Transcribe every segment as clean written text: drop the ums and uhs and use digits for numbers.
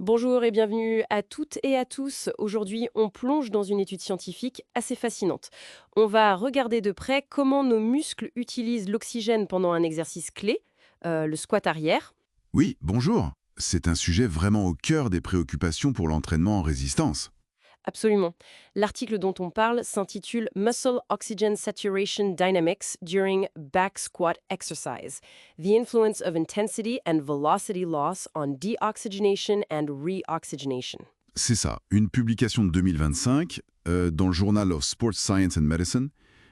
Bonjour et bienvenue à toutes et à tous. Aujourd'hui, on plonge dans une étude scientifique assez fascinante. On va regarder de près comment nos muscles utilisent l'oxygène pendant un exercice clé, le squat arrière. Oui, bonjour. C'est un sujet vraiment au cœur des préoccupations pour l'entraînement en résistance. Absolument. L'article dont on parle s'intitule Muscle Oxygen Saturation Dynamics During Back Squat Exercise: The Influence of Intensity and Velocity Loss on Deoxygenation and Reoxygenation. C'est ça, une publication de 2025 dans le Journal of Sports Science and Medicine.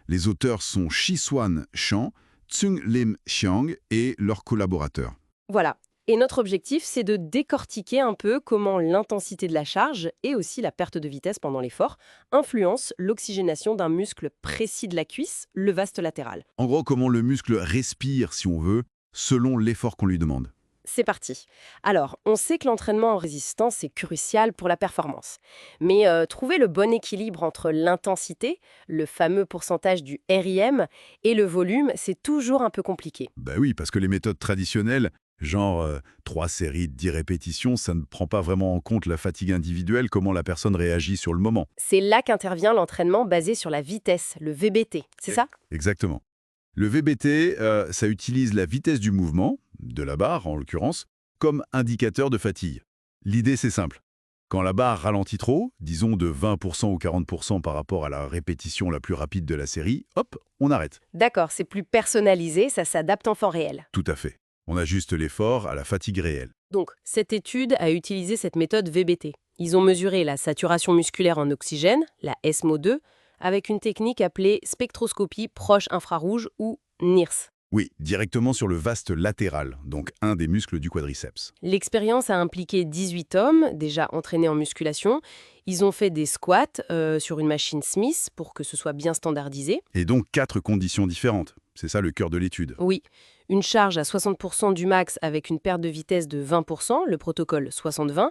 Les auteurs sont Shi-Swan Chang, Tsung-Lim Xiang et leurs collaborateurs. Voilà. Et notre objectif, c'est de décortiquer un peu comment l'intensité de la charge et aussi la perte de vitesse pendant l'effort influencent l'oxygénation d'un muscle précis de la cuisse, le vaste latéral. En gros, comment le muscle respire, si on veut, selon l'effort qu'on lui demande. C'est parti. Alors, on sait que l'entraînement en résistance est crucial pour la performance. Mais trouver le bon équilibre entre l'intensité, le fameux pourcentage du RIM, et le volume, c'est toujours un peu compliqué. Ben oui, parce que les méthodes traditionnelles, genre 3 séries de 10 répétitions, ça ne prend pas vraiment en compte la fatigue individuelle, comment la personne réagit sur le moment. C'est là qu'intervient l'entraînement basé sur la vitesse, le VBT, c'est ça? Exactement. Le VBT, ça utilise la vitesse du mouvement, de la barre en l'occurrence, comme indicateur de fatigue. L'idée, c'est simple. Quand la barre ralentit trop, disons de 20% ou 40% par rapport à la répétition la plus rapide de la série, hop, on arrête. D'accord, c'est plus personnalisé, ça s'adapte en temps réel. Tout à fait. On ajuste l'effort à la fatigue réelle. Donc, cette étude a utilisé cette méthode VBT. Ils ont mesuré la saturation musculaire en oxygène, la SMO2, avec une technique appelée spectroscopie proche infrarouge ou NIRS. Oui, directement sur le vaste latéral, donc un des muscles du quadriceps. L'expérience a impliqué 18 hommes, déjà entraînés en musculation. Ils ont fait des squats sur une machine Smith pour que ce soit bien standardisé. Et donc 4 conditions différentes. C'est ça le cœur de l'étude. Oui, une charge à 60% du max avec une perte de vitesse de 20%, le protocole 60-20,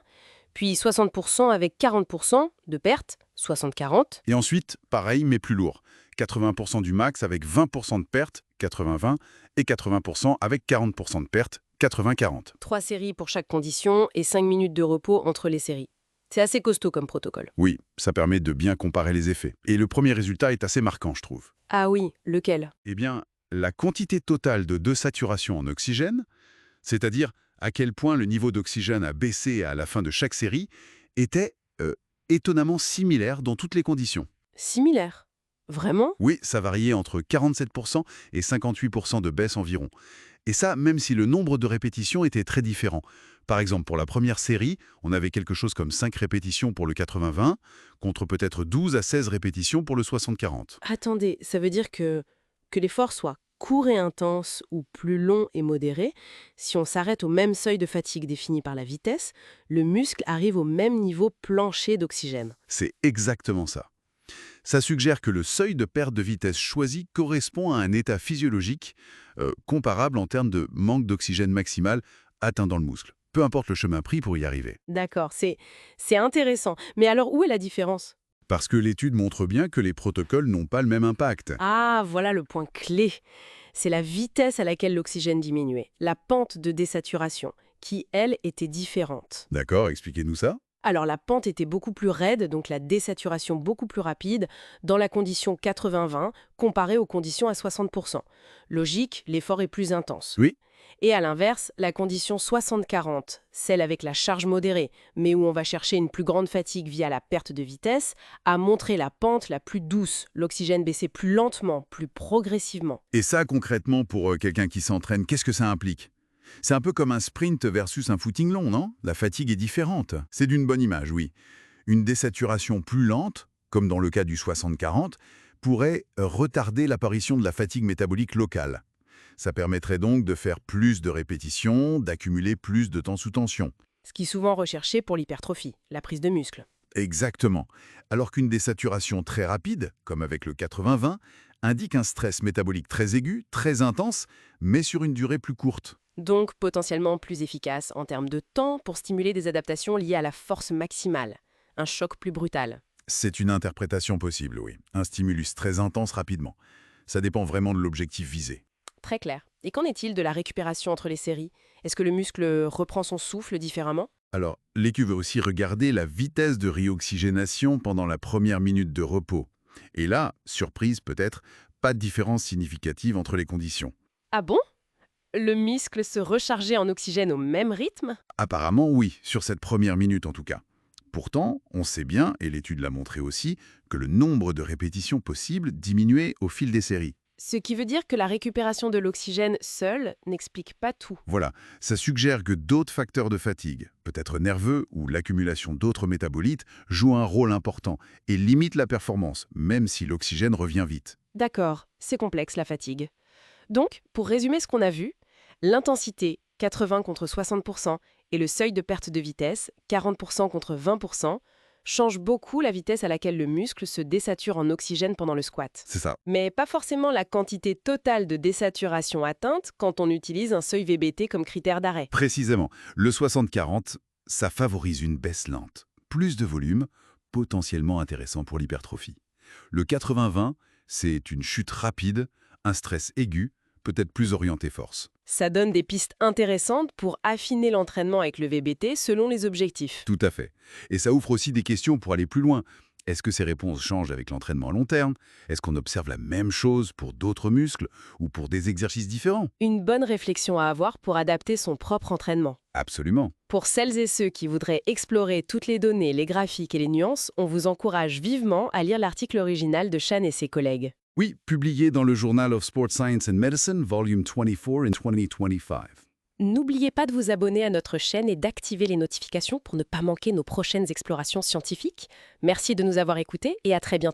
puis 60% avec 40% de perte, 60-40. Et ensuite, pareil mais plus lourd. 80% du max avec 20% de perte, 80-20, et 80% avec 40% de perte, 80-40. 3 séries pour chaque condition et 5 minutes de repos entre les séries. C'est assez costaud comme protocole. Oui, ça permet de bien comparer les effets. Et le premier résultat est assez marquant, je trouve. Ah oui, lequel? Eh bien, la quantité totale de desaturation en oxygène, c'est-à-dire à quel point le niveau d'oxygène a baissé à la fin de chaque série, était étonnamment similaire dans toutes les conditions. Similaire. Vraiment? Oui, ça variait entre 47% et 58% de baisse environ. Et ça, même si le nombre de répétitions était très différent. Par exemple, pour la première série, on avait quelque chose comme 5 répétitions pour le 80-20, contre peut-être 12 à 16 répétitions pour le 60-40. Attendez, ça veut dire que l'effort soit court et intense ou plus long et modéré, si on s'arrête au même seuil de fatigue défini par la vitesse, le muscle arrive au même niveau plancher d'oxygène. C'est exactement ça. Ça suggère que le seuil de perte de vitesse choisi correspond à un état physiologique comparable en termes de manque d'oxygène maximal atteint dans le muscle. Peu importe le chemin pris pour y arriver. D'accord, c'est intéressant. Mais alors où est la différence? Parce que l'étude montre bien que les protocoles n'ont pas le même impact. Ah, voilà le point clé. C'est la vitesse à laquelle l'oxygène diminuait, la pente de désaturation, qui, elle, était différente. D'accord, expliquez-nous ça. Alors la pente était beaucoup plus raide, donc la désaturation beaucoup plus rapide, dans la condition 80-20 comparée aux conditions à 60%. Logique, l'effort est plus intense. Oui, Et à l'inverse, la condition 60-40, celle avec la charge modérée, mais où on va chercher une plus grande fatigue via la perte de vitesse, a montré la pente la plus douce, l'oxygène baissait plus lentement, plus progressivement. et ça concrètement pour quelqu'un qui s'entraîne, qu'est-ce que ça implique? C'est un peu comme un sprint versus un footing long, non? La fatigue est différente. C'est d'une bonne image, oui. Une désaturation plus lente, comme dans le cas du 60-40, pourrait retarder l'apparition de la fatigue métabolique locale. Ça permettrait donc de faire plus de répétitions, d'accumuler plus de temps sous tension. Ce qui est souvent recherché pour l'hypertrophie, la prise de muscle. Exactement. Alors qu'une désaturation très rapide, comme avec le 80-20, indique un stress métabolique très aigu, très intense, mais sur une durée plus courte. Donc potentiellement plus efficace en termes de temps pour stimuler des adaptations liées à la force maximale, un choc plus brutal. C'est une interprétation possible, oui. Un stimulus très intense rapidement. Ça dépend vraiment de l'objectif visé. Très clair. Et qu'en est-il de la récupération entre les séries? Est-ce que le muscle reprend son souffle différemment? Alors, l'écu veut aussi regarder la vitesse de réoxygénation pendant la première minute de repos. Et là, surprise peut-être, pas de différence significative entre les conditions. Ah bon? Le muscle se rechargeait en oxygène au même rythme? Apparemment, oui, sur cette première minute en tout cas. Pourtant, on sait bien, et l'étude l'a montré aussi, que le nombre de répétitions possibles diminuait au fil des séries. Ce qui veut dire que la récupération de l'oxygène seule n'explique pas tout. Voilà, ça suggère que d'autres facteurs de fatigue, peut-être nerveux ou l'accumulation d'autres métabolites, jouent un rôle important et limitent la performance, même si l'oxygène revient vite. D'accord, c'est complexe la fatigue. Donc, pour résumer ce qu'on a vu, l'intensité, 80 contre 60%, et le seuil de perte de vitesse, 40% contre 20%, changent beaucoup la vitesse à laquelle le muscle se désature en oxygène pendant le squat. C'est ça. Mais pas forcément la quantité totale de désaturation atteinte quand on utilise un seuil VBT comme critère d'arrêt. Précisément, le 60-40, ça favorise une baisse lente. Plus de volume, potentiellement intéressant pour l'hypertrophie. Le 80-20, c'est une chute rapide, un stress aigu, peut-être plus orienté force. Ça donne des pistes intéressantes pour affiner l'entraînement avec le VBT selon les objectifs. Tout à fait. Et ça ouvre aussi des questions pour aller plus loin. Est-ce que ces réponses changent avec l'entraînement à long terme? Est-ce qu'on observe la même chose pour d'autres muscles ou pour des exercices différents? Une bonne réflexion à avoir pour adapter son propre entraînement. Absolument. Pour celles et ceux qui voudraient explorer toutes les données, les graphiques et les nuances, on vous encourage vivement à lire l'article original de Chan et ses collègues. Oui, publié dans le Journal of Sport Science and Medicine, volume 24 in 2025. N'oubliez pas de vous abonner à notre chaîne et d'activer les notifications pour ne pas manquer nos prochaines explorations scientifiques. Merci de nous avoir écoutés et à très bientôt.